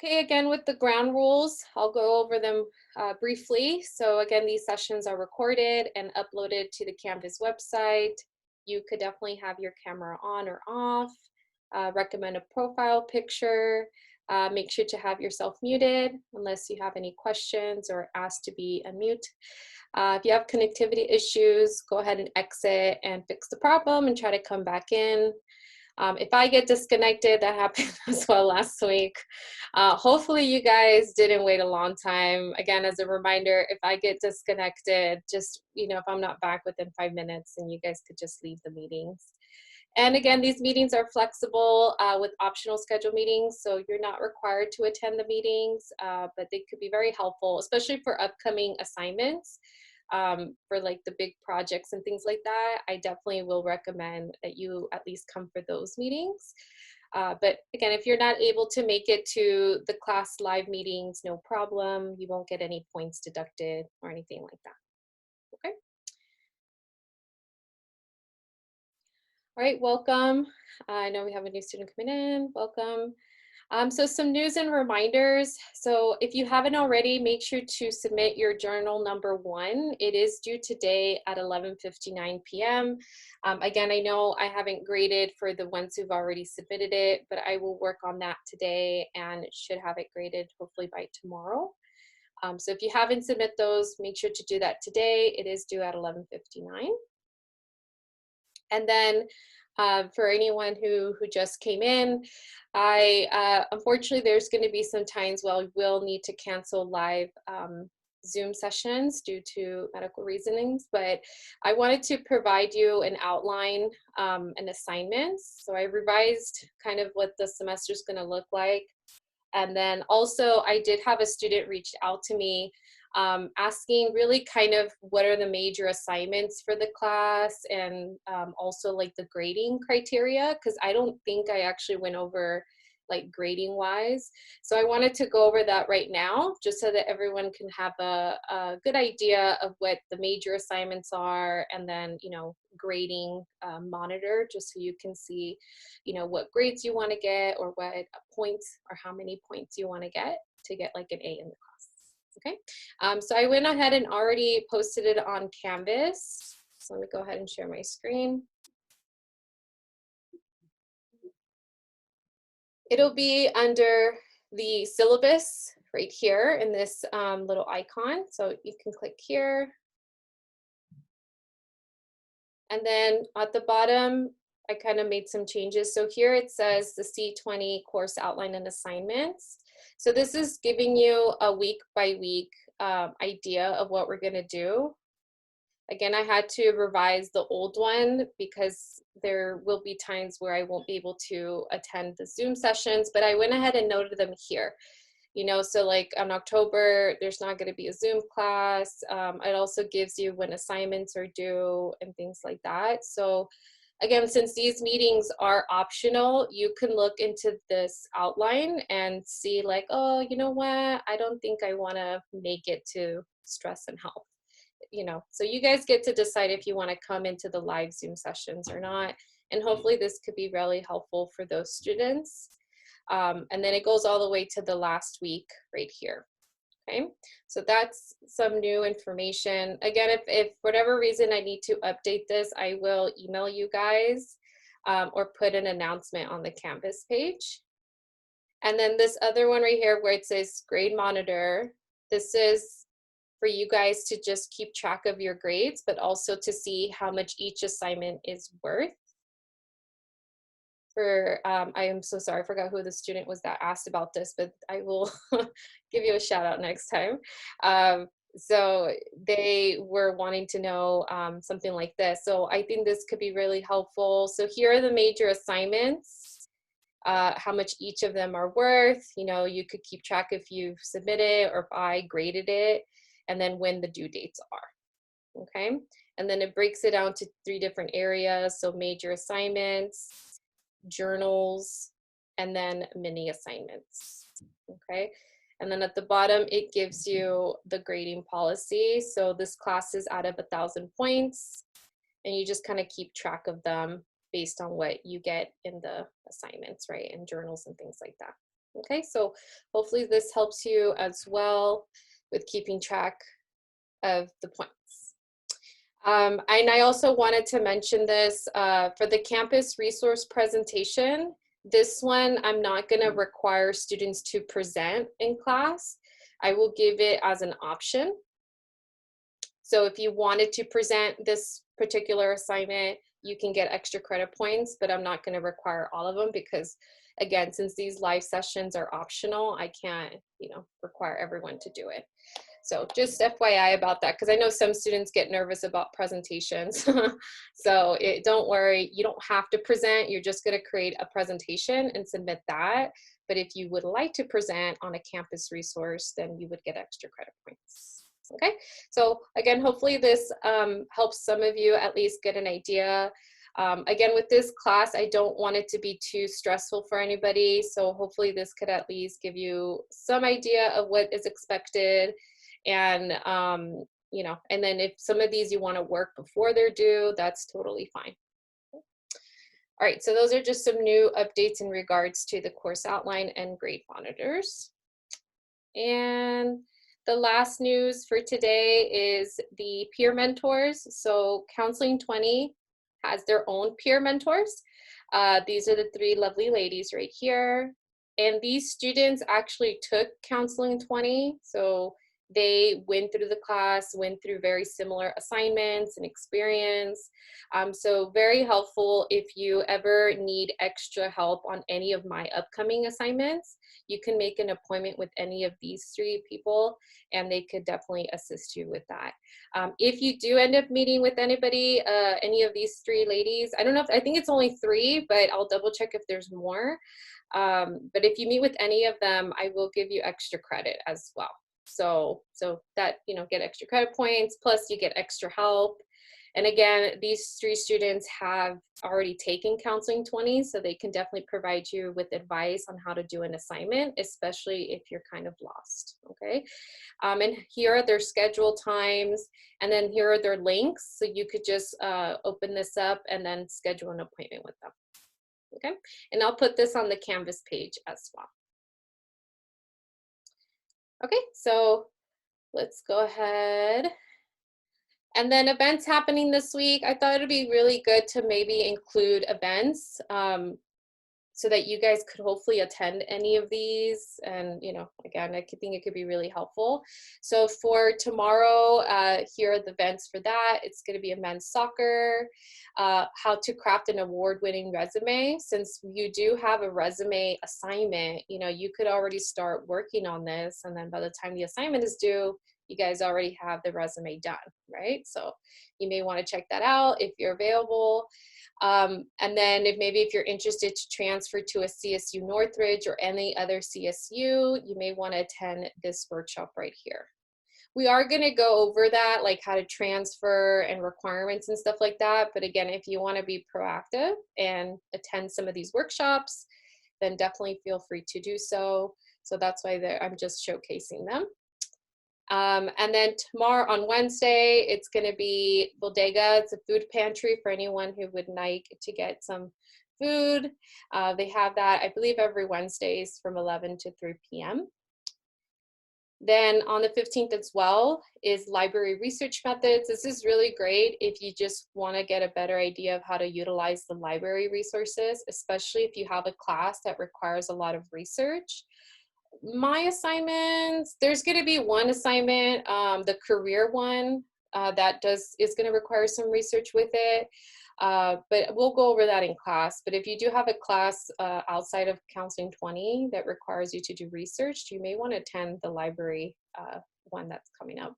Okay, again with the ground rules, I'll go over them briefly. So again, these sessions are recorded and uploaded to the Canvas website. You could definitely have your camera on or off, recommend a profile picture, make sure to have yourself muted unless you have any questions or asked to be unmute. If you have connectivity issues, go ahead and exit and fix the problem and try to come back in. If I get disconnected, that happened as well last week. Hopefully you guys didn't wait a long time. Again, as a reminder, if I get disconnected, just, if I'm not back within 5 minutes, then you guys could just leave the meetings. And again, these meetings are flexible with optional schedule meetings, so you're not required to attend the meetings, but they could be very helpful, especially for upcoming assignments. For like the big projects and things like that, I definitely will recommend that you at least come for those meetings. But again, if you're not able to make it to the class live meetings, no problem. You won't get any points deducted or anything like that. Okay. All right, welcome. I know we have a new student coming in. Welcome. So some news and reminders. So if you haven't already, make sure to submit your journal number 1. It is due today at 11:59 p.m. Again, I know I haven't graded for the ones who've already submitted it, but I will work on that today and should have it graded hopefully by tomorrow. So if you haven't submitted those, make sure to do that today. It is due at 11:59. And then for anyone who just came in, unfortunately, there's going to be some times where we will need to cancel live Zoom sessions due to medical reasonings, but I wanted to provide you an outline and assignments. So I revised kind of what the semester is going to look like. And then also I did have a student reach out to me asking really kind of what are the major assignments for the class and also like the grading criteria, because I don't think I actually went over like grading wise. So I wanted to go over that right now just so that everyone can have a good idea of what the major assignments are, and then, grading monitor just so you can see, what grades you want to get or what points or how many points you want to get like an A in the class. Okay, so I went ahead and already posted it on Canvas. So let me go ahead and share my screen. It'll be under the syllabus right here in this little icon. So you can click here. And then at the bottom, I kind of made some changes. So here it says the C.20 course outline and assignments. So this is giving you a week by week idea of what we're going to do. Again, I had to revise the old one because there will be times where I won't be able to attend the Zoom sessions, but I went ahead and noted them here. So like in October, there's not going to be a Zoom class. It also gives you when assignments are due and things like that. So again, since these meetings are optional, you can look into this outline and see like, oh, you know what? I don't think I want to make it to stress and health. So you guys get to decide if you want to come into the live Zoom sessions or not. And hopefully this could be really helpful for those students. And then it goes all the way to the last week right here. Okay, so that's some new information. Again, if for whatever reason I need to update this, I will email you guys or put an announcement on the Canvas page. And then this other one right here where it says grade monitor, this is for you guys to just keep track of your grades, but also to see how much each assignment is worth. I am so sorry, I forgot who the student was that asked about this, but I will give you a shout out next time. So they were wanting to know something like this. So I think this could be really helpful. So here are the major assignments, how much each of them are worth. You could keep track if you've submitted or if I graded it, and then when the due dates are. Okay, and then it breaks it down to 3 different areas. So major assignments, journals, and then mini assignments. Okay, and then at the bottom it gives you the grading policy. So this class is out of 1,000 points, and you just kind of keep track of them based on what you get in the assignments, right, and journals and things like that. Okay, so hopefully this helps you as well with keeping track of the points. And I also wanted to mention this for the campus resource presentation. This one, I'm not going to require students to present in class. I will give it as an option. So if you wanted to present this particular assignment, you can get extra credit points, but I'm not going to require all of them because, again, since these live sessions are optional, I can't, require everyone to do it. So just FYI about that, because I know some students get nervous about presentations. So don't worry, you don't have to present. You're just going to create a presentation and submit that. But if you would like to present on a campus resource, then you would get extra credit points. Okay, so again, hopefully this helps some of you at least get an idea. Again, with this class, I don't want it to be too stressful for anybody. So hopefully this could at least give you some idea of what is expected. And, and then if some of these you want to work before they're due, that's totally fine. All right, so those are just some new updates in regards to the course outline and grade monitors. And the last news for today is the peer mentors. So Counseling 20 has their own peer mentors. These are the three lovely ladies right here. And these students actually took Counseling 20. So they went through the class, went through very similar assignments and experience. So very helpful if you ever need extra help on any of my upcoming assignments. You can make an appointment with any of these three people and they could definitely assist you with that. If you do end up meeting with anybody, any of these three ladies, I don't know if, I think it's only three, but I'll double check if there's more. But if you meet with any of them, I will give you extra credit as well. So that, get extra credit points, plus you get extra help. And again, these three students have already taken Counseling 20, so they can definitely provide you with advice on how to do an assignment, especially if you're kind of lost, okay? And here are their schedule times, and then here are their links, so you could just open this up and then schedule an appointment with them, okay? And I'll put this on the Canvas page as well. Okay, so let's go ahead. And then events happening this week. I thought it'd be really good to maybe include events so that you guys could hopefully attend any of these. And, again, I think it could be really helpful. So for tomorrow, here are the events for that. It's going to be a men's soccer, how to craft an award-winning resume. Since you do have a resume assignment, you could already start working on this. And then by the time the assignment is due, you guys already have the resume done, right? So you may want to check that out if you're available. And then if you're interested to transfer to a CSU Northridge or any other CSU, you may want to attend this workshop right here. We are going to go over that, like how to transfer and requirements and stuff like that. But again, if you want to be proactive and attend some of these workshops, then definitely feel free to do so. So that's why I'm just showcasing them. And then tomorrow on Wednesday, it's going to be Bodega. It's a food pantry for anyone who would like to get some food. They have that, I believe, every Wednesdays from 11 to 3 p.m. Then on the 15th as well is library research methods. This is really great if you just want to get a better idea of how to utilize the library resources, especially if you have a class that requires a lot of research. My assignments, there's going to be one assignment, the career one, is going to require some research with it, but we'll go over that in class. But if you do have a class outside of Counseling 20 that requires you to do research, you may want to attend the library one that's coming up.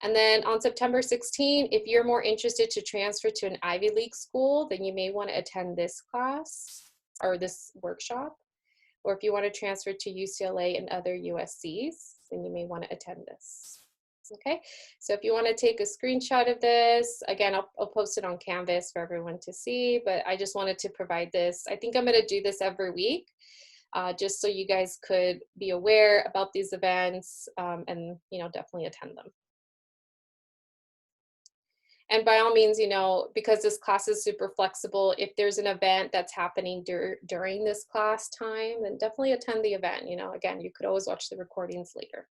And then on September 16, if you're more interested to transfer to an Ivy League school, then you may want to attend this class or this workshop. Or if you want to transfer to UCLA and other USCs, then you may want to attend this. Okay, so if you want to take a screenshot of this, again, I'll post it on Canvas for everyone to see, but I just wanted to provide this. I think I'm going to do this every week, just so you guys could be aware about these events and, definitely attend them. And by all means, because this class is super flexible, if there's an event that's happening during this class time, then definitely attend the event. Again, you could always watch the recordings later.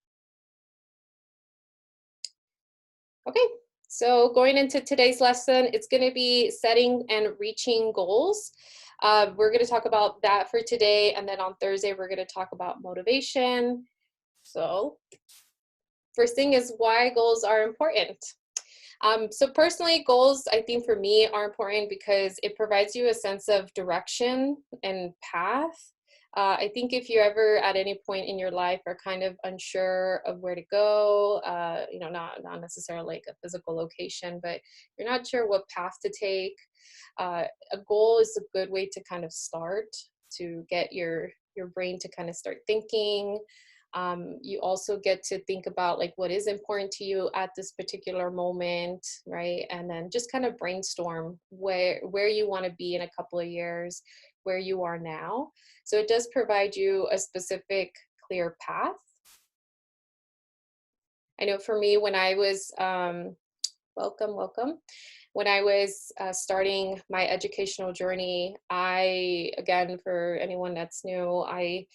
Okay, so going into today's lesson, it's going to be setting and reaching goals. We're going to talk about that for today, and then on Thursday, we're going to talk about motivation. So first thing is why goals are important. So personally, goals, I think for me, are important because it provides you a sense of direction and path. I think if you ever at any point in your life are kind of unsure of where to go, not necessarily like a physical location, but you're not sure what path to take, a goal is a good way to kind of start, to get your brain to kind of start thinking. You also get to think about like what is important to you at this particular moment, right? And then just kind of brainstorm where you want to be in a couple of years, where you are now. So it does provide you a specific clear path. I know for me, when I was welcome. When I was starting my educational journey, again, for anyone that's new, I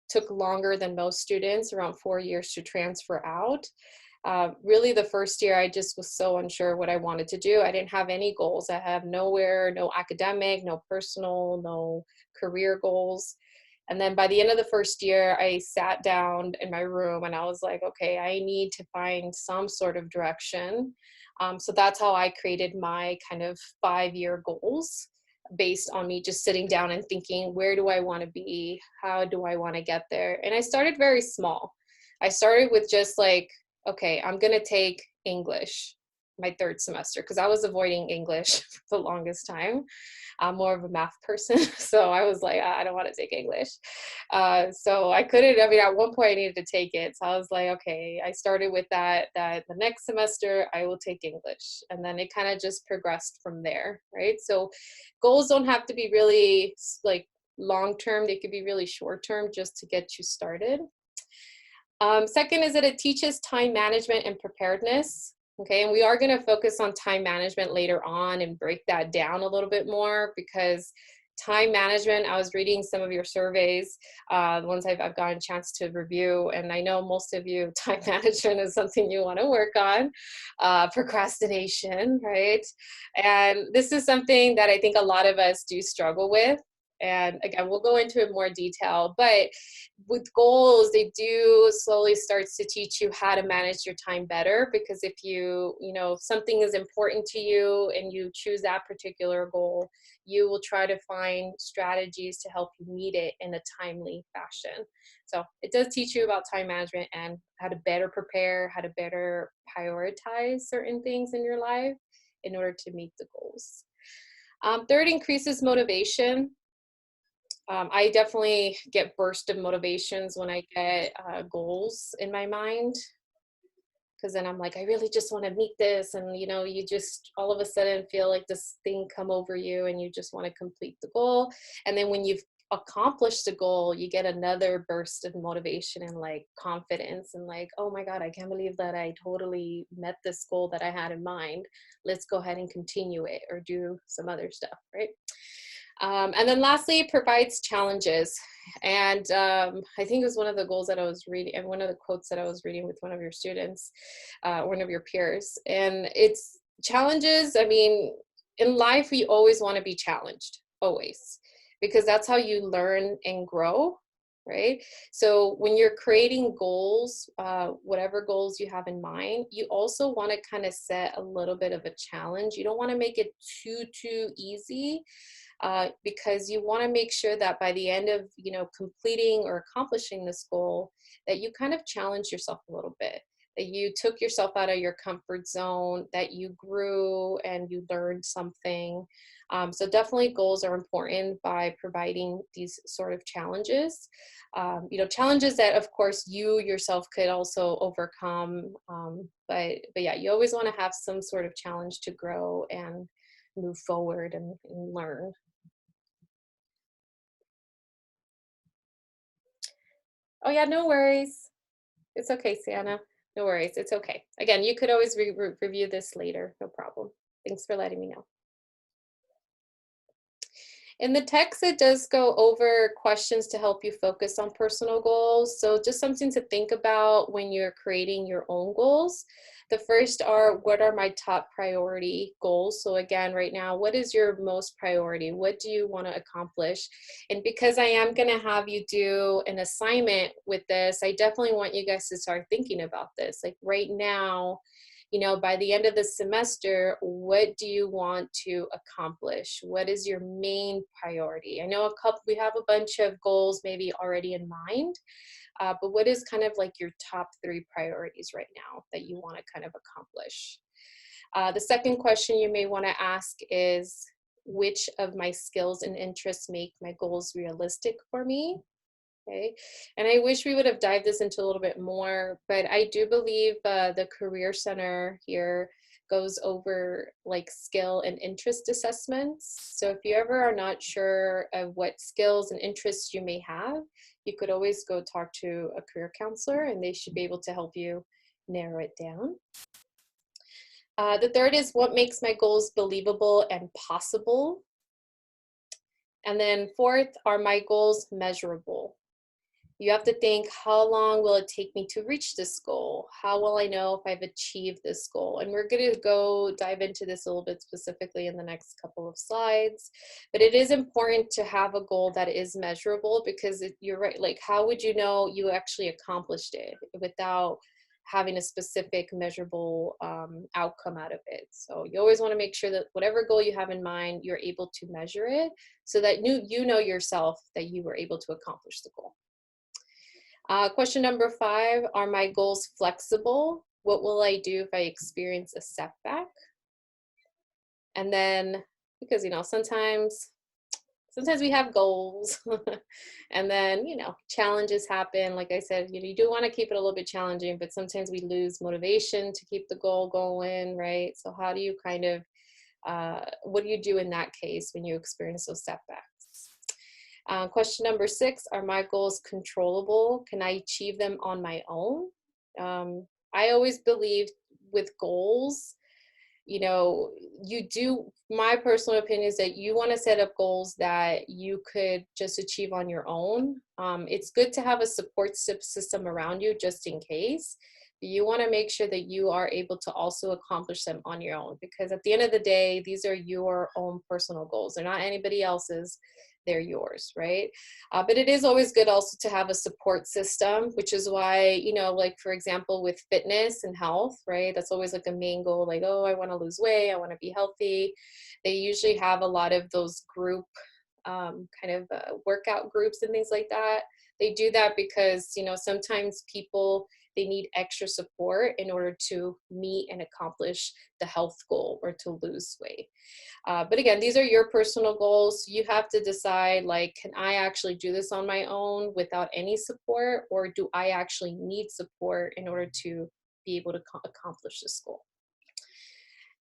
took longer than most students, around 4 years, to transfer out. Really, the first year, I just was so unsure what I wanted to do. I didn't have any goals. I have no academic, no personal, no career goals. And then by the end of the first year, I sat down in my room and I was like, okay, I need to find some sort of direction. So that's how I created my kind of 5-year goals, based on me just sitting down and thinking, where do I want to be? How do I want to get there? And I started very small. I started with just like, okay, I'm going to take English my third semester because I was avoiding English for the longest time. I'm more of a math person. So I was like, I don't want to take English. So I couldn't, I mean, at one point I needed to take it. So I was like, okay, I started with that the next semester I will take English. And then it kind of just progressed from there, right? So goals don't have to be really like long term, they could be really short term just to get you started. Second is that it teaches time management and preparedness. Okay, and we are going to focus on time management later on and break that down a little bit more, because time management, I was reading some of your surveys, the ones I've gotten a chance to review, and I know most of you, time management is something you want to work on, procrastination, right? And this is something that I think a lot of us do struggle with. And again, we'll go into it in more detail, but with goals, they do slowly starts to teach you how to manage your time better, because if if something is important to you and you choose that particular goal, you will try to find strategies to help you meet it in a timely fashion. So it does teach you about time management and how to better prepare, how to better prioritize certain things in your life in order to meet the goals. Third, increases motivation. I definitely get burst of motivations when I get goals in my mind, because then I'm like, I really just want to meet this. And, you just all of a sudden feel like this thing come over you and you just want to complete the goal. And then when you've accomplished the goal, you get another burst of motivation and like confidence and like, oh my God, I can't believe that I totally met this goal that I had in mind. Let's go ahead and continue it or do some other stuff, right? And then lastly, provides challenges. And I think it was one of the goals that I was reading, and one of the quotes that I was reading with one of your students, one of your peers. And it's challenges. I mean, in life, we always want to be challenged, always, because that's how you learn and grow, right? So when you're creating goals, whatever goals you have in mind, you also want to kind of set a little bit of a challenge. You don't want to make it too easy, because you want to make sure that by the end of completing or accomplishing this goal, that you kind of challenge yourself a little bit, that you took yourself out of your comfort zone, that you grew and you learned something. So definitely goals are important by providing these sort of challenges, challenges that of course you yourself could also overcome. But yeah, you always want to have some sort of challenge to grow and move forward and learn. Oh yeah, no worries. It's okay, Sienna. No worries. It's okay. Again, you could always review this later. No problem. Thanks for letting me know. In the text, it does go over questions to help you focus on personal goals. So just something to think about when you're creating your own goals. The first are, what are my top priority goals? So again, right now, what is your most priority? What do you want to accomplish? And because I am going to have you do an assignment with this, I definitely want you guys to start thinking about this. Like right now, by the end of the semester, what do you want to accomplish? What is your main priority? I know we have a bunch of goals maybe already in mind, but what is kind of like your top 3 priorities right now that you want to kind of accomplish? The second question you may want to ask is, which of my skills and interests make my goals realistic for me? Okay, and I wish we would have dived this into a little bit more, but I do believe the Career Center here goes over like skill and interest assessments. So if you ever are not sure of what skills and interests you may have, you could always go talk to a career counselor and they should be able to help you narrow it down. The third is, what makes my goals believable and possible? And then fourth, are my goals measurable? You have to think, how long will it take me to reach this goal? How will I know if I've achieved this goal? And we're going to go dive into this a little bit specifically in the next couple of slides. But it is important to have a goal that is measurable, because you're right, like how would you know you actually accomplished it without having a specific measurable outcome out of it? So you always want to make sure that whatever goal you have in mind, you're able to measure it so that you know yourself that you were able to accomplish the goal. Question number 5, are my goals flexible? What will I do if I experience a setback? And then, because, sometimes we have goals and then, challenges happen. Like I said, you do want to keep it a little bit challenging, but sometimes we lose motivation to keep the goal going, right? So how do you kind of, what do you do in that case when you experience those setbacks? Question number 6, are my goals controllable? Can I achieve them on my own? I always believe with goals, my personal opinion is that you want to set up goals that you could just achieve on your own. It's good to have a support system around you just in case. You want to make sure that you are able to also accomplish them on your own, because at the end of the day, these are your own personal goals. They're not anybody else's. They're yours, right? But it is always good also to have a support system, which is why, like for example, with fitness and health, right? That's always like a main goal, like, oh, I want to lose weight, I want to be healthy. They usually have a lot of those group workout groups and things like that. They do that because, sometimes people, they need extra support in order to meet and accomplish the health goal or to lose weight. But again, these are your personal goals. You have to decide, like, can I actually do this on my own without any support, or do I actually need support in order to be able to accomplish this goal?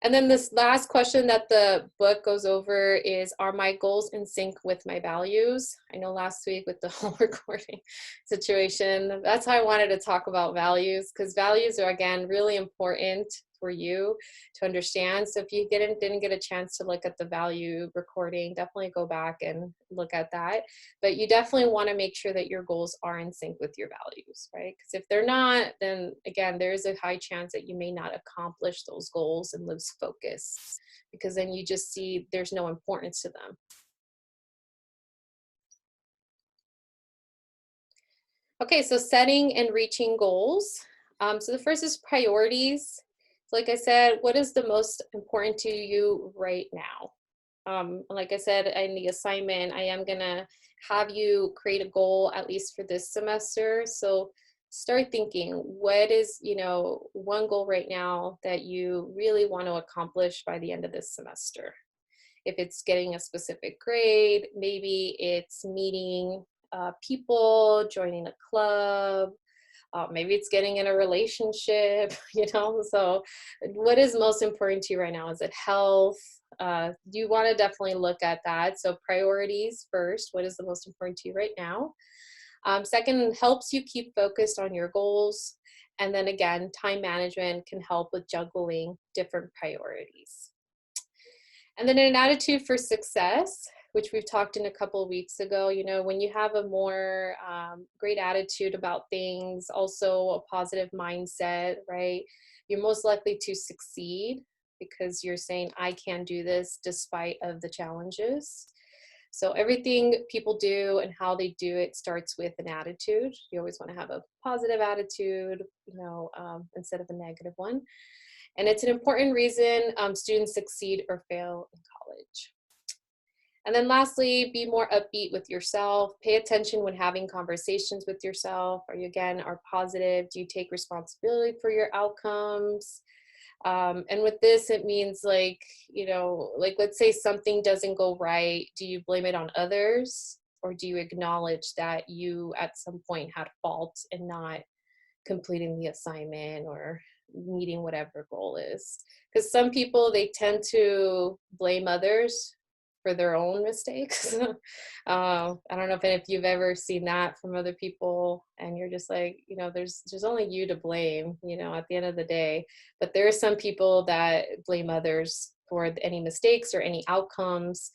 And then this last question that the book goes over is, are my goals in sync with my values? I know last week with the whole recording situation, that's how I wanted to talk about values, because values are, again, really important for you to understand. So if you didn't get a chance to look at the value recording, definitely go back and look at that. But you definitely want to make sure that your goals are in sync with your values, right? Because if they're not, then again, there's a high chance that you may not accomplish those goals and lose focus, because then you just see there's no importance to them. Okay, so setting and reaching goals. So the first is priorities. So like I said, what is the most important to you right now? Like I said, in the assignment, I am gonna have you create a goal at least for this semester. So start thinking, what is, one goal right now that you really want to accomplish by the end of this semester? If it's getting a specific grade, maybe it's meeting people, joining a club, maybe it's getting in a relationship, so what is most important to you right now? Is it health? You want to definitely look at that. So priorities first, what is the most important to you right now? Second, helps you keep focused on your goals. And then again, time management can help with juggling different priorities. And then an attitude for success, which we've talked in a couple of weeks ago, you know, when you have a more great attitude about things, also a positive mindset, right? You're most likely to succeed because you're saying, I can do this despite of the challenges. So everything people do and how they do it starts with an attitude. You always want to have a positive attitude, you know, instead of a negative one. And it's an important reason students succeed or fail in college. And then lastly, be more upbeat with yourself. Pay attention when having conversations with yourself. Are you again are positive? Do you take responsibility for your outcomes? And with this, it means like, you know, like let's say something doesn't go right. Do you blame it on others? Or do you acknowledge that you at some point had fault in not completing the assignment or meeting whatever goal is? Because some people, they tend to blame others for their own mistakes. I don't know if you've ever seen that from other people, and you're just like, you know, there's only you to blame, you know, at the end of the day. But there are some people that blame others for any mistakes or any outcomes.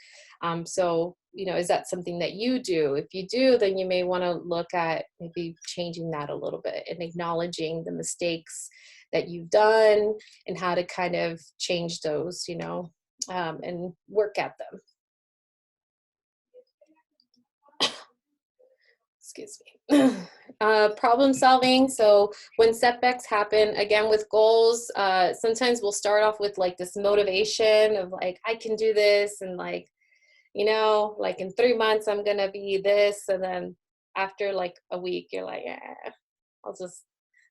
So, you know, is that something that you do? If you do, then you may want to look at maybe changing that a little bit and acknowledging the mistakes that you've done and how to kind of change those, you know, and work at them. Excuse me. Problem solving. So when setbacks happen, again with goals, sometimes we'll start off with like this motivation of like, I can do this, and like, you know, like in 3 months I'm gonna be this, and then after like a week you're like, yeah, I'll just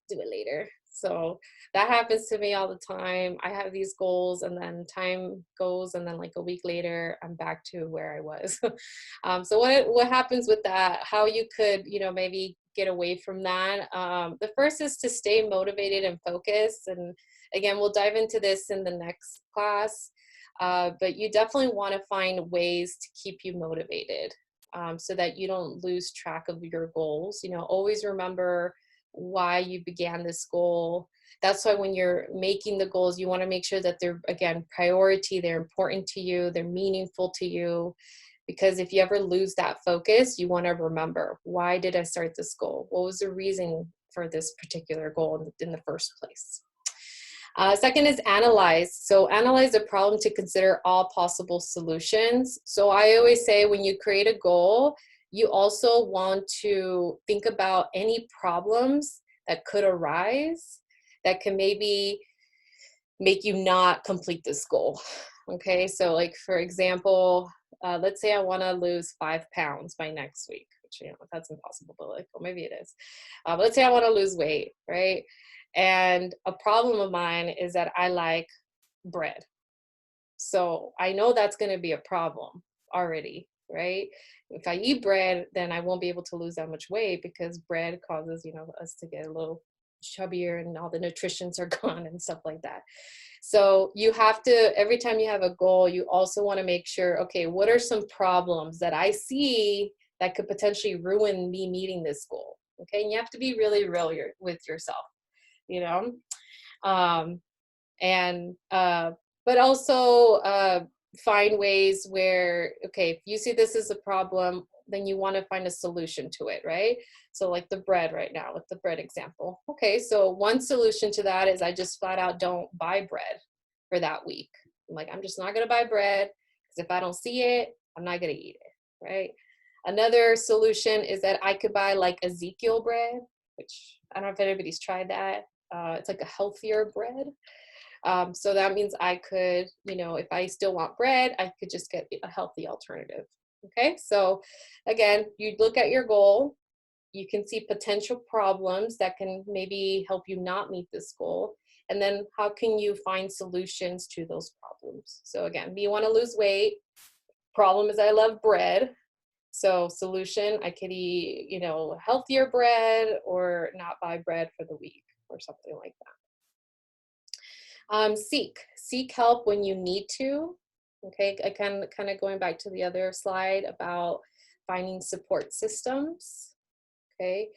do it later. So that happens to me all the time. I have these goals and then time goes, and then like a week later I'm back to where I was. So what happens with that, how you could, you know, maybe get away from that. The first is to stay motivated and focused. And again, we'll dive into this in the next class. But you definitely want to find ways to keep you motivated, so that you don't lose track of your goals. You know, always remember why you began this goal. That's why when you're making the goals, you want to make sure that they're, again, priority, they're important to you, they're meaningful to you. Because if you ever lose that focus, you want to remember, why did I start this goal? What was the reason for this particular goal in the first place? Second is analyze. So analyze the problem to consider all possible solutions. So I always say when you create a goal, you also want to think about any problems that could arise that can maybe make you not complete this goal. Okay, so like for example, let's say I want to lose 5 pounds by next week, which, you know, that's impossible, but like, well, maybe it is. But let's say I want to lose weight, right? And a problem of mine is that I like bread. So I know that's going to be a problem already, right? If I eat bread, then I won't be able to lose that much weight, because bread causes, you know, us to get a little chubbier and all the nutrients are gone and stuff like that. So you have to, every time you have a goal, you also want to make sure, okay, what are some problems that I see that could potentially ruin me meeting this goal? Okay, and you have to be really real with yourself, you know. And but also find ways where, okay, if you see this as a problem, then you want to find a solution to it, right? So like the bread right now, with the bread example. Okay, so one solution to that is I just flat out don't buy bread for that week. I'm like, I'm just not going to buy bread, because if I don't see it, I'm not going to eat it, right? Another solution is that I could buy like Ezekiel bread, which I don't know if anybody's tried that. It's like a healthier bread. So that means I could, you know, if I still want bread, I could just get a healthy alternative. Okay, so again, you look at your goal, you can see potential problems that can maybe help you not meet this goal, and then how can you find solutions to those problems? So again, you want to lose weight, problem is I love bread. So solution, I could eat, you know, healthier bread or not buy bread for the week or something like that. Seek help when you need to. Okay, I kind of going back to the other slide about finding support systems. Okay,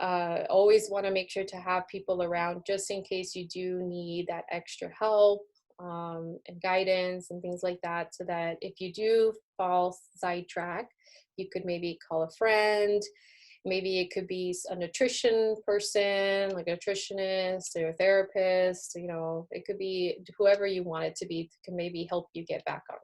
Always want to make sure to have people around just in case you do need that extra help and guidance and things like that, so that if you do fall sidetrack, you could maybe call a friend. Maybe it could be a nutrition person, like a nutritionist or a therapist. You know, it could be whoever you want it to be, can maybe help you get back on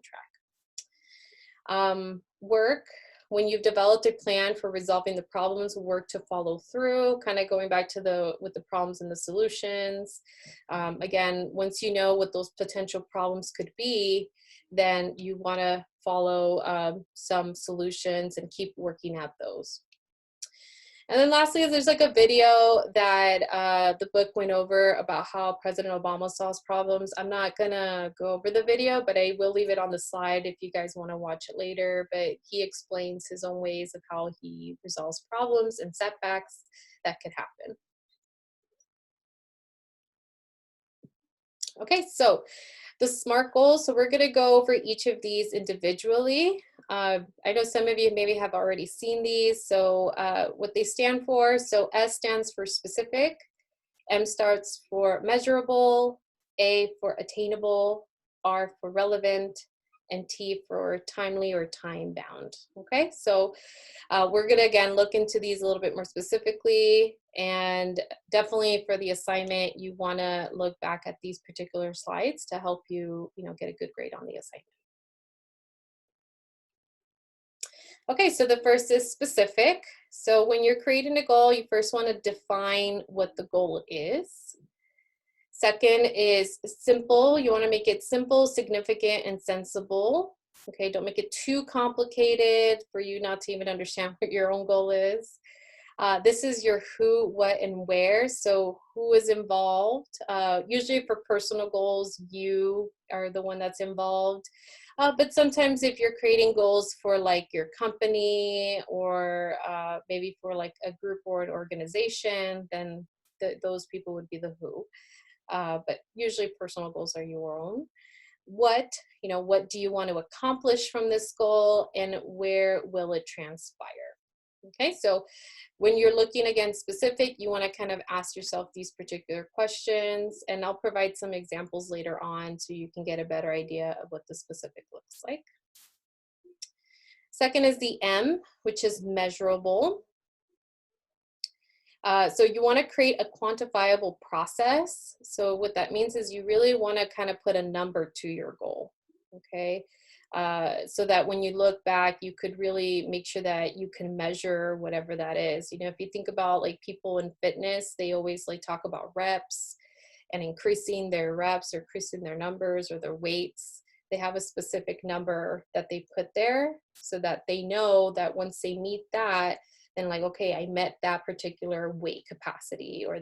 track. Work, when you've developed a plan for resolving the problems, work to follow through, kind of going back to with the problems and the solutions. Again, once you know what those potential problems could be, then you want to follow some solutions and keep working at those. And then lastly, there's like a video that the book went over about how President Obama solves problems. I'm not gonna go over the video, but I will leave it on the slide if you guys wanna watch it later. But he explains his own ways of how he resolves problems and setbacks that could happen. Okay, so the SMART goals. So we're gonna go over each of these individually. I know some of you maybe have already seen these. So what they stand for, so S stands for specific, M starts for measurable, A for attainable, R for relevant, and T for timely or time bound. Okay, so we're gonna again look into these a little bit more specifically, and definitely for the assignment, you wanna look back at these particular slides to help you, get a good grade on the assignment. Okay, so the first is specific. So when you're creating a goal, you first want to define what the goal is. Second is simple. You want to make it simple, significant, and sensible. Okay, don't make it too complicated for you not to even understand what your own goal is. This is your who, what, and where. So who is involved? Usually for personal goals, you are the one that's involved. But sometimes if you're creating goals for like your company or maybe for like a group or an organization, then those people would be the who. But usually personal goals are your own. What do you want to accomplish from this goal, and where will it transpire? Okay, so when you're looking again specific, you want to kind of ask yourself these particular questions, and I'll provide some examples later on so you can get a better idea of what the specific looks like. Second is the M, which is measurable. So you want to create a quantifiable process. So what that means is you really want to kind of put a number to your goal, okay? So that when you look back, you could really make sure that you can measure whatever that is. If you think about like people in fitness, they always like talk about reps and increasing their reps or increasing their numbers or their weights. They have a specific number that they put there so that they know that once they meet that, then like, okay, I met that particular weight capacity or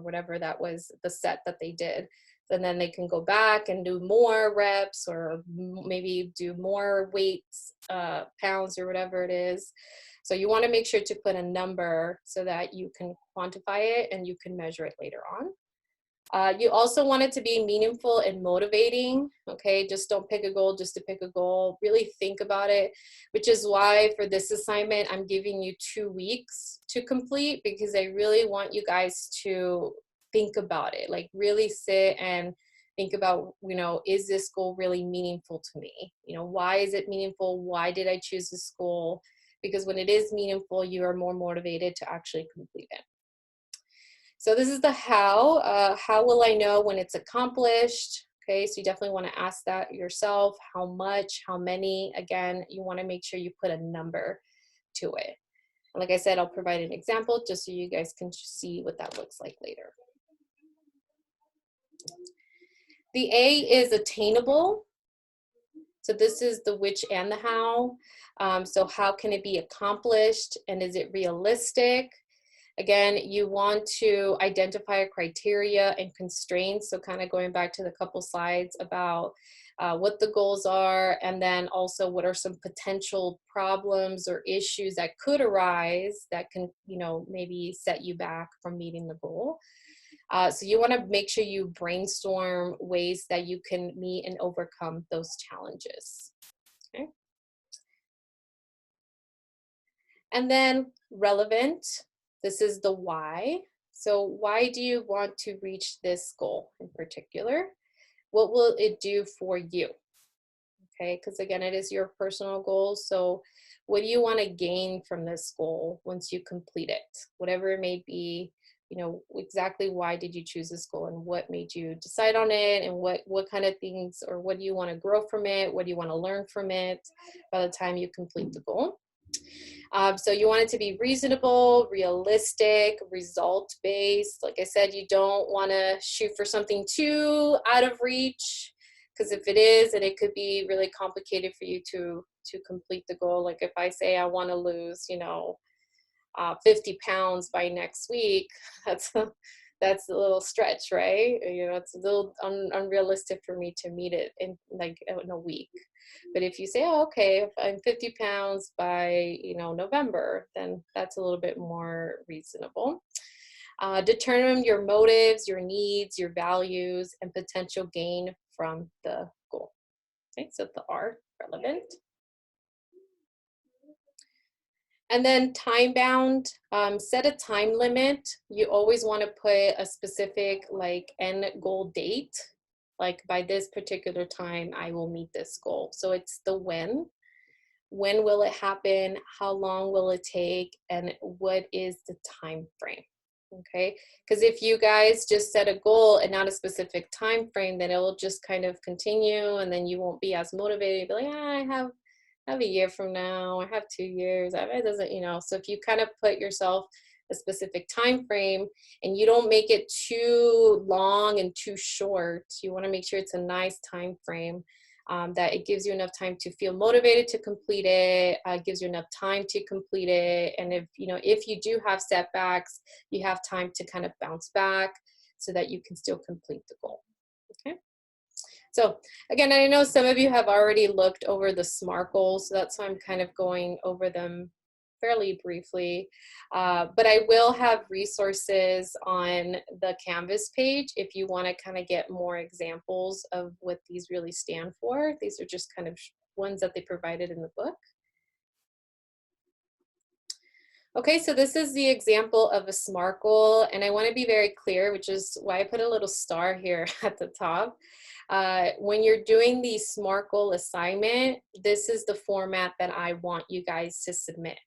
whatever that was the set that they did. And then they can go back and do more reps or maybe do more weights, pounds or whatever it is. So you want to make sure to put a number so that you can quantify it and you can measure it later on. You also want it to be meaningful and motivating, okay? Just don't pick a goal just to pick a goal. Really think about it, which is why for this assignment, I'm giving you 2 weeks to complete, because I really want you guys to think about it, like really sit and think about, is this goal really meaningful to me? Why is it meaningful? Why did I choose this goal? Because when it is meaningful, you are more motivated to actually complete it. So this is the how. How will I know when it's accomplished? Okay, so you definitely want to ask that yourself. How much, how many? Again, you want to make sure you put a number to it. Like I said, I'll provide an example just so you guys can see what that looks like later. The A is attainable. So this is the which and the how. So how can it be accomplished, and is it realistic? Again, you want to identify a criteria and constraints. So kind of going back to the couple slides about what the goals are, and then also what are some potential problems or issues that could arise that can, maybe set you back from meeting the goal. So you want to make sure you brainstorm ways that you can meet and overcome those challenges. Okay. And then relevant. This is the why. So why do you want to reach this goal in particular? What will it do for you? Okay, because again, it is your personal goal. So what do you want to gain from this goal once you complete it? Whatever it may be, you know, exactly why did you choose this goal and what made you decide on it, and what kind of things, or what do you want to grow from it? What do you want to learn from it by the time you complete the goal? So you want it to be reasonable, realistic, result-based. Like I said, you don't want to shoot for something too out of reach, because if it is, then it could be really complicated for you to complete the goal. Like if I say I want to lose, you know, 50 pounds by next week, that's that's a little stretch, right? You know, it's a little unrealistic for me to meet it in like in a week. But if you say, oh, okay, if I'm 50 pounds by, you know, November, then that's a little bit more reasonable. Determine your motives, your needs, your values, and potential gain from the goal. Okay, so the R, relevant. And then time bound, set a time limit. You always want to put a specific like end goal date. Like by this particular time, I will meet this goal. So it's the when. When will it happen? How long will it take? And what is the time frame? Okay, because if you guys just set a goal and not a specific time frame, then it will just kind of continue, and then you won't be as motivated. You'll be like, I have a year from now, I have 2 years, it doesn't, you know. So if you kind of put yourself a specific time frame and you don't make it too long and too short, you want to make sure it's a nice time frame, that it gives you enough time to feel motivated to complete it, gives you enough time to complete it. And if, you know, if you do have setbacks, you have time to kind of bounce back so that you can still complete the goal. Okay. So again, I know some of you have already looked over the SMART goals, so that's why I'm kind of going over them fairly briefly, but I will have resources on the Canvas page if you want to kind of get more examples of what these really stand for. These are just kind of ones that they provided in the book. Okay, so this is the example of a SMART goal, and I want to be very clear, which is why I put a little star here at the top. When you're doing the SMART goal assignment, this is the format that I want you guys to submit.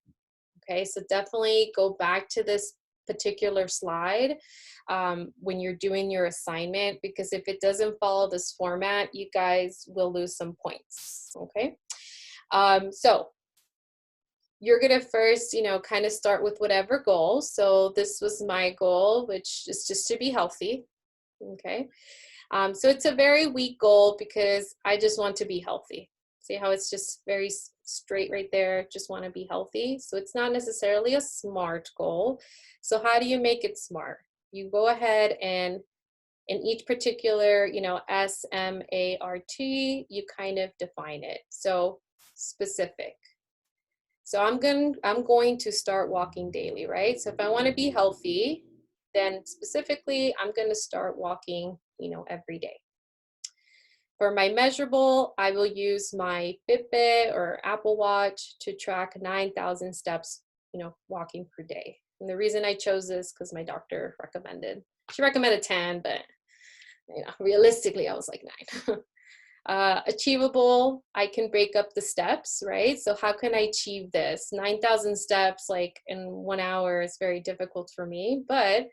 Okay, so definitely go back to this particular slide when you're doing your assignment, because if it doesn't follow this format, you guys will lose some points. Okay, so you're gonna first, you know, kind of start with whatever goal. So this was my goal, which is just to be healthy. Okay, so it's a very weak goal because I just want to be healthy. See how it's just very straight right there, just want to be healthy. So it's not necessarily a SMART goal. So how do you make it SMART? You go ahead and in each particular, you know, SMART, you kind of define it. So specific. So I'm going to start walking daily, right? So if I want to be healthy, then specifically I'm going to start walking, you know, every day. For my measurable, I will use my Fitbit or Apple Watch to track 9,000 steps, you know, walking per day. And the reason I chose this because my doctor recommended. She recommended 10, but you know, realistically, I was like 9. Achievable, I can break up the steps, right? So how can I achieve this? 9,000 steps like in 1 hour is very difficult for me, but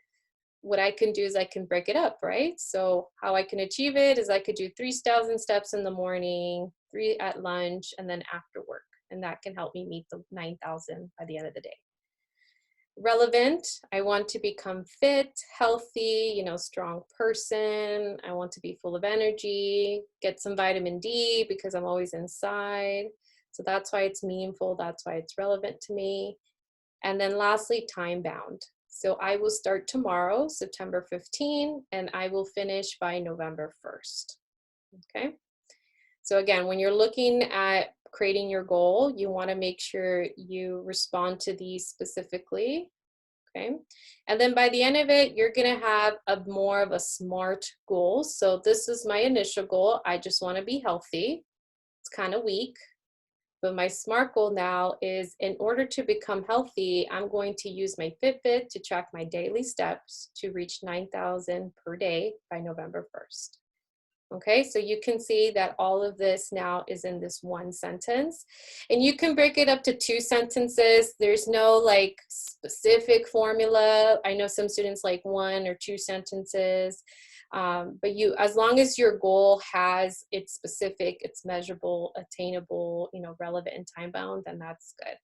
what I can do is I can break it up, right? So how I can achieve it is I could do 3,000 steps in the morning, 3 at lunch, and then after work. And that can help me meet the 9,000 by the end of the day. Relevant, I want to become fit, healthy, you know, strong person. I want to be full of energy, get some vitamin D because I'm always inside. So that's why it's meaningful. That's why it's relevant to me. And then lastly, time bound. So I will start tomorrow, September 15, and I will finish by November 1st. Okay. So again, when you're looking at creating your goal, you want to make sure you respond to these specifically. Okay. And then by the end of it, you're going to have a more of a SMART goal. So this is my initial goal. I just want to be healthy. It's kind of weak. But my SMART goal now is, in order to become healthy, I'm going to use my Fitbit to track my daily steps to reach 9,000 per day by November 1st. Okay, so you can see that all of this now is in this one sentence, and you can break it up to 2 sentences. There's no like specific formula. I know some students like 1 or 2 sentences, but you, as long as your goal has, it's specific, it's measurable, attainable, you know, relevant and time bound, then that's good.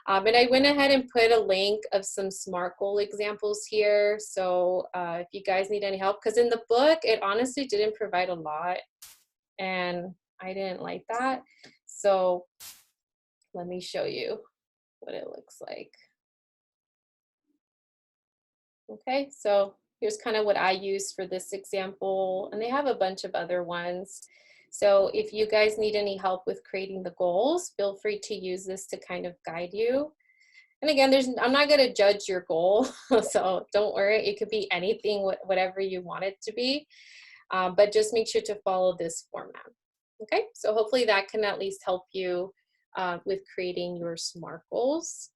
And I went ahead and put a link of some SMART goal examples here. So if you guys need any help, because in the book, it honestly didn't provide a lot, and I didn't like that. So let me show you what it looks like. Okay, so here's kind of what I used for this example, and they have a bunch of other ones. So if you guys need any help with creating the goals, feel free to use this to kind of guide you. And again, I'm not going to judge your goal, so don't worry. It could be anything, whatever you want it to be, but just make sure to follow this format. Okay, so hopefully that can at least help you with creating your SMART goals.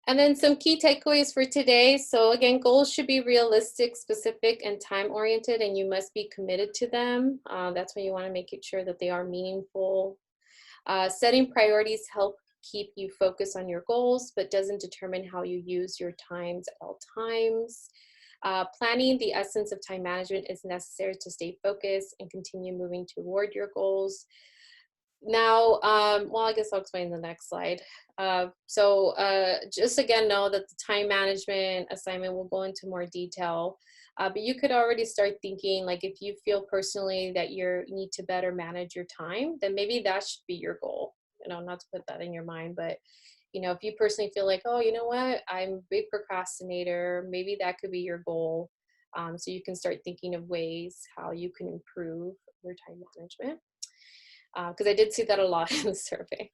And then some key takeaways for today. So again, goals should be realistic, specific, and time-oriented, and you must be committed to them. That's when you want to make it sure that they are meaningful. Setting priorities help keep you focused on your goals, but doesn't determine how you use your times at all times. Planning, the essence of time management, is necessary to stay focused and continue moving toward your goals. Now, well, I guess I'll explain the next slide. Just again, know that the time management assignment will go into more detail, but you could already start thinking, like, if you feel personally that you need to better manage your time, then maybe that should be your goal. You know, not to put that in your mind, but you know, if you personally feel like, oh, you know what, I'm a big procrastinator, maybe that could be your goal. So you can start thinking of ways how you can improve your time management. Because I did see that a lot in the survey.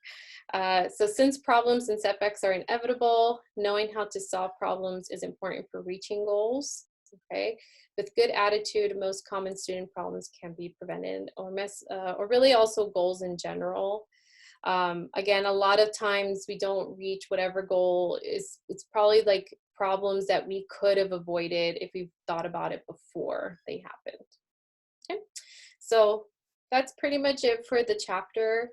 So since problems and setbacks are inevitable, knowing how to solve problems is important for reaching goals. Okay, with good attitude, most common student problems can be prevented, or really also goals in general. Again, a lot of times we don't reach whatever goal is. It's probably like problems that we could have avoided if we thought about it before they happened. Okay, so that's pretty much it for the chapter.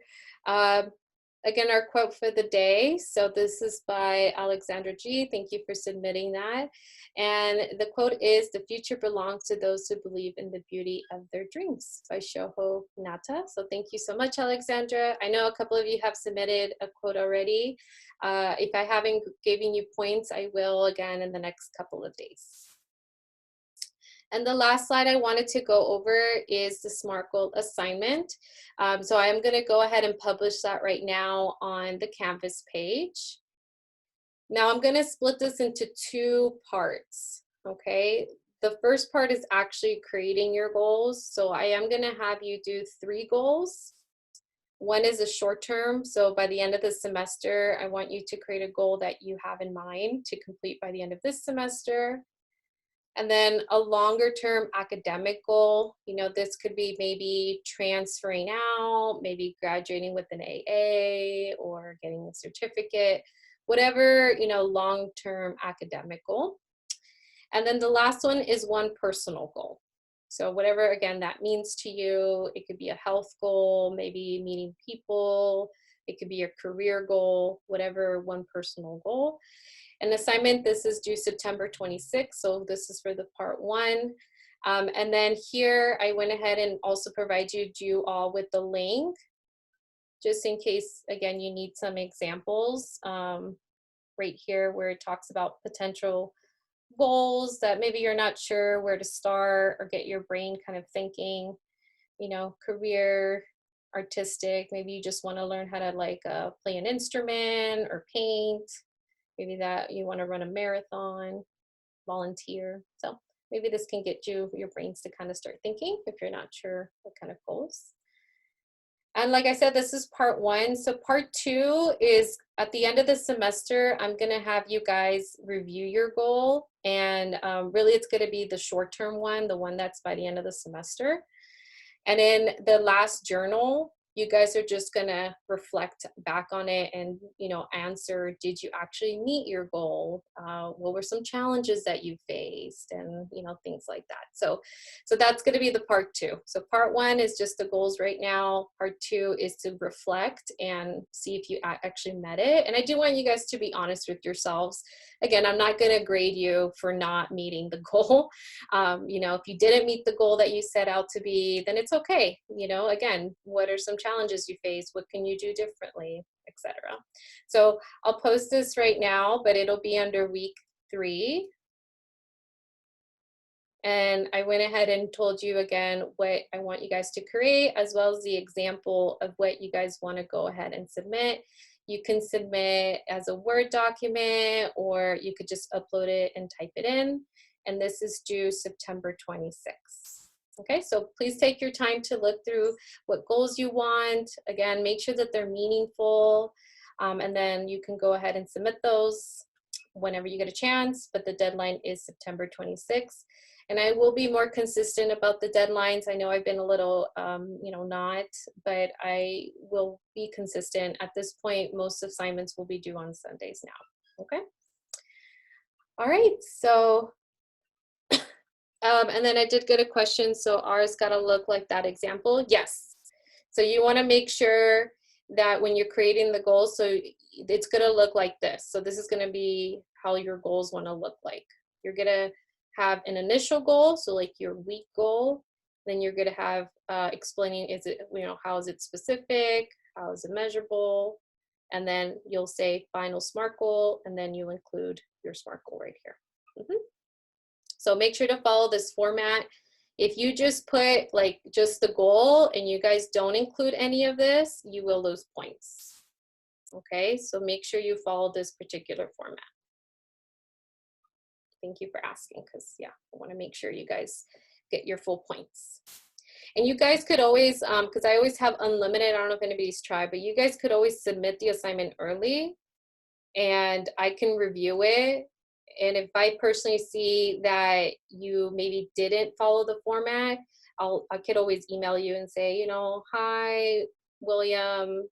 Again, our quote for the day. So this is by Alexandra G. Thank you for submitting that. And the quote is, "The future belongs to those who believe in the beauty of their dreams," by Shoho Nata. So thank you so much, Alexandra. I know a couple of you have submitted a quote already. If I haven't given you points, I will again in the next couple of days. And the last slide I wanted to go over is the SMART goal assignment. So I'm going to go ahead and publish that right now on the Canvas page. Now I'm going to split this into 2 parts, okay? The first part is actually creating your goals. So I am going to have you do 3 goals. One is a short term. So by the end of the semester, I want you to create a goal that you have in mind to complete by the end of this semester. And then a longer term academic goal, you know, this could be maybe transferring out, maybe graduating with an AA or getting a certificate, whatever, you know, long-term academic goal. And then the last one is one personal goal. So whatever, again, that means to you, it could be a health goal, maybe meeting people, it could be a career goal, whatever, one personal goal. An assignment, this is due September 26th, so this is for the part 1. And then here, I went ahead and also provide you all with the link, just in case, again, you need some examples right here where it talks about potential goals that maybe you're not sure where to start or get your brain kind of thinking, you know, career, artistic, maybe you just want to learn how to like play an instrument or paint. Maybe that you want to run a marathon, volunteer. So maybe this can get your brains to kind of start thinking if you're not sure what kind of goals. And like I said, this is part 1. So part 2 is at the end of the semester, I'm going to have you guys review your goal. And really, it's going to be the short-term one, the one that's by the end of the semester. And in the last journal, you guys are just gonna reflect back on it and, you know, answer, did you actually meet your goal? What were some challenges that you faced? And, you know, things like that. So that's gonna be the part 2. So part 1 is just the goals right now. Part 2 is to reflect and see if you actually met it. And I do want you guys to be honest with yourselves. Again, I'm not gonna grade you for not meeting the goal. You know, if you didn't meet the goal that you set out to be, then it's okay. You know, again, what are some challenges you face? What can you do differently, etc. So I'll post this right now, but it'll be under week 3. And I went ahead and told you again what I want you guys to create, as well as the example of what you guys want to go ahead and submit. You can submit as a Word document, or you could just upload it and type it in. And this is due September 26th. Okay, so please take your time to look through what goals you want. Again, make sure that they're meaningful, and then you can go ahead and submit those whenever you get a chance, but the deadline is September 26th. And I will be more consistent about the deadlines. I know I've been a little, you know, not, but I will be consistent. At this point, most assignments will be due on Sundays now, okay? All right, so, and then I did get a question, so ours gotta look like that example. Yes, so you wanna make sure that when you're creating the goals, so it's gonna look like this. So this is gonna be how your goals wanna look like. You're gonna have an initial goal, so like your week goal. Then you're gonna have explaining, is it, you know, how is it specific, how is it measurable, and then you'll say final SMART goal, and then you'll include your SMART goal right here. So make sure to follow this format. If you just put like just the goal and you guys don't include any of this, you will lose points. Okay, so make sure you follow this particular format. Thank you for asking, because yeah, I want to make sure you guys get your full points. And you guys could always, because I always have unlimited, I don't know if anybody's tried, but you guys could always submit the assignment early and I can review it. And if I personally see that you maybe didn't follow the format, I could always email you and say, you know, hi, William,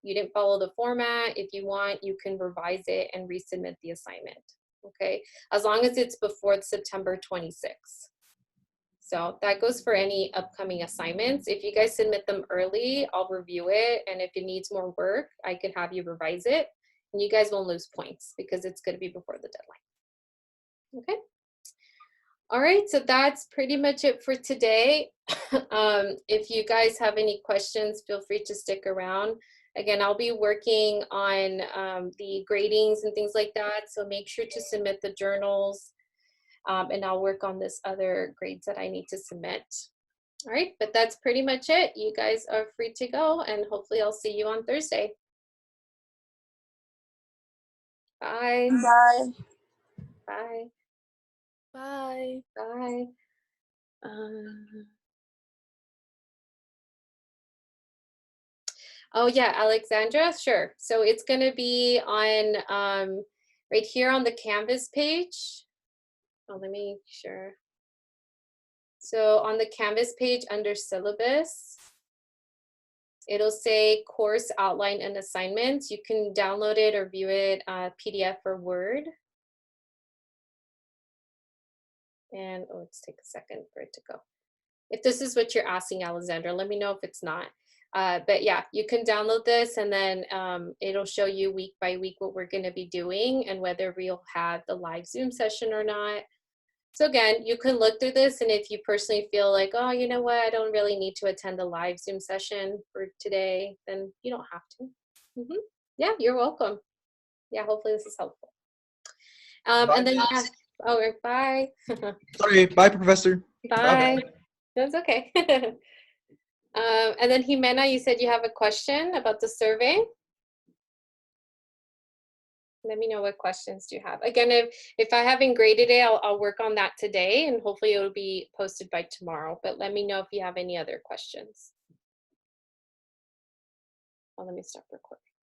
you didn't follow the format. If you want, you can revise it and resubmit the assignment. Okay, as long as it's before September 26th. So that goes for any upcoming assignments. If you guys submit them early, I'll review it. And if it needs more work, I could have you revise it. And you guys won't lose points because it's going to be before the deadline. Okay. All right, so that's pretty much it for today. If you guys have any questions, feel free to stick around. Again, I'll be working on the gradings and things like that, so make sure to submit the journals, and I'll work on this other grades that I need to submit. All right, but that's pretty much it. You guys are free to go, and hopefully I'll see you on Thursday. Bye. Bye. Bye. Bye. Bye. Oh yeah, Alexandra, sure. So it's gonna be on right here on the Canvas page. Oh, let me make sure. So on the Canvas page under syllabus, it'll say course outline and assignments. You can download it or view it PDF or Word. And oh, let's take a second for it to go. If this is what you're asking, Alexandra, let me know if it's not. But yeah, you can download this and then it'll show you week by week what we're gonna be doing and whether we'll have the live Zoom session or not. So again, you can look through this, and if you personally feel like, oh, you know what, I don't really need to attend the live Zoom session for today, then you don't have to. Yeah, you're welcome. Yeah, hopefully this is helpful. And then, yeah, oh, bye. Sorry, bye, Professor. Bye. That's okay. And then Jimena, you said you have a question about the survey. Let me know what questions do you have. Again, if I haven't graded it, I'll work on that today and hopefully it'll be posted by tomorrow. But let me know if you have any other questions. Oh, let me stop recording.